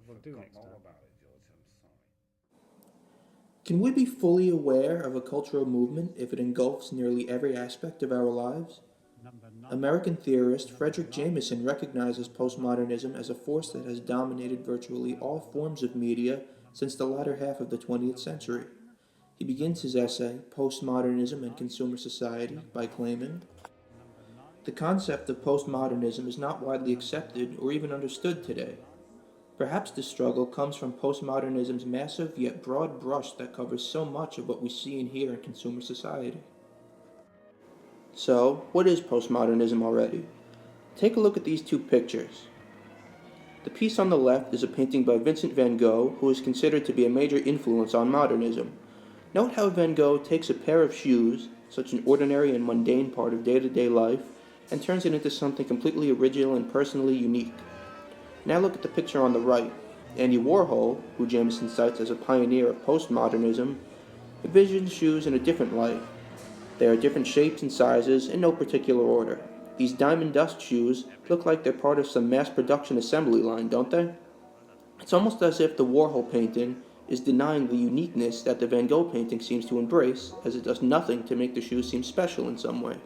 We'll do next time. Can we be fully aware of a cultural movement if it engulfs nearly every aspect of our lives? Number 9. American theorist Fredric Number 9. Jameson recognizes postmodernism as a force that has dominated virtually all forms of media since the latter half of the 20th century. He begins his essay, Postmodernism and Consumer Society, by claiming, Number 9. the concept of postmodernism is not widely accepted or even understood today. Perhaps this struggle comes from postmodernism's massive yet broad brush that covers so much of what we see and hear in consumer society. So, what is postmodernism already? Take a look at these two pictures. The piece on the left is a painting by Vincent van Gogh, who is considered to be a major influence on modernism. Note how Van Gogh takes a pair of shoes, such an ordinary and mundane part of day-to-day life, and turns it into something completely original and personally unique. Now look at the picture on the right. Andy Warhol, who Jameson cites as a pioneer of postmodernism, envisions shoes in a different light. They are different shapes and sizes in no particular order. These diamond dust shoes look like they're part of some mass production assembly line, don't they? It's almost as if the Warhol painting is denying the uniqueness that the Van Gogh painting seems to embrace, as it does nothing to make the shoes seem special in some way.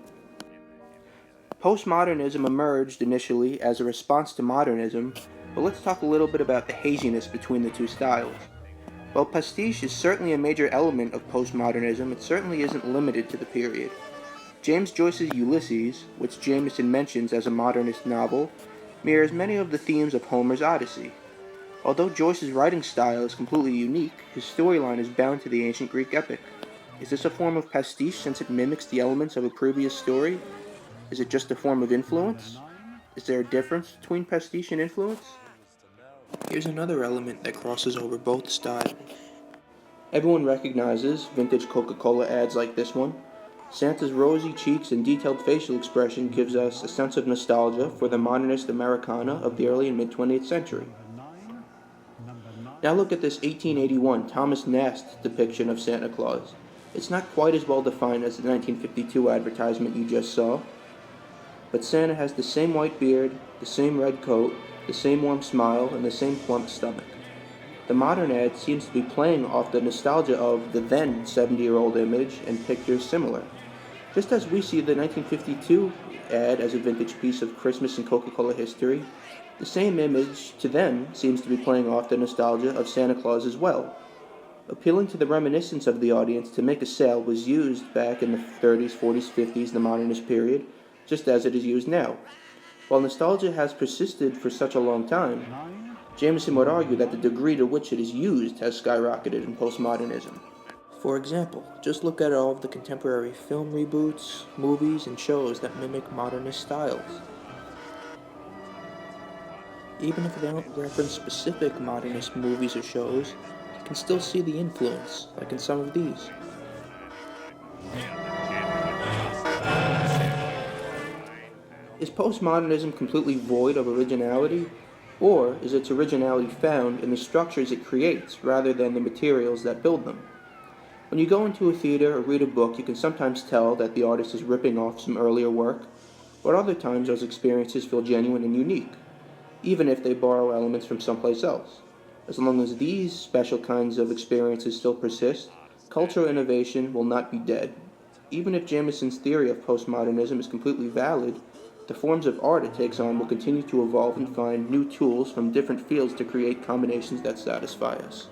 Postmodernism emerged initially as a response to modernism, but let's talk a little bit about the haziness between the two styles. While pastiche is certainly a major element of postmodernism, it certainly isn't limited to the period. James Joyce's Ulysses, which Jameson mentions as a modernist novel, mirrors many of the themes of Homer's Odyssey. Although Joyce's writing style is completely unique, his storyline is bound to the ancient Greek epic. Is this a form of pastiche since it mimics the elements of a previous story? Is it just a form of influence? Is there a difference between pastiche and influence? Here's another element that crosses over both styles. Everyone recognizes vintage Coca-Cola ads like this one. Santa's rosy cheeks and detailed facial expression gives us a sense of nostalgia for the modernist Americana of the early and mid-20th century. Now look at this 1881 Thomas Nast depiction of Santa Claus. It's not quite as well defined as the 1952 advertisement you just saw, but Santa has the same white beard, the same red coat, the same warm smile, and the same plump stomach. The modern ad seems to be playing off the nostalgia of the then 70-year-old image and pictures similar. Just as we see the 1952 ad as a vintage piece of Christmas and Coca-Cola history, the same image to them seems to be playing off the nostalgia of Santa Claus as well. Appealing to the reminiscence of the audience to make a sale was used back in the 30s, 40s, 50s, the modernist period, just as it is used now. While nostalgia has persisted for such a long time, Jameson would argue that the degree to which it is used has skyrocketed in postmodernism. For example, just look at all of the contemporary film reboots, movies, and shows that mimic modernist styles. Even if they don't reference specific modernist movies or shows, you can still see the influence, like in some of these. Is postmodernism completely void of originality? Or is its originality found in the structures it creates rather than the materials that build them? When you go into a theater or read a book, you can sometimes tell that the artist is ripping off some earlier work, but other times those experiences feel genuine and unique, even if they borrow elements from someplace else. As long as these special kinds of experiences still persist, cultural innovation will not be dead. Even if Jameson's theory of postmodernism is completely valid, the forms of art it takes on will continue to evolve and find new tools from different fields to create combinations that satisfy us.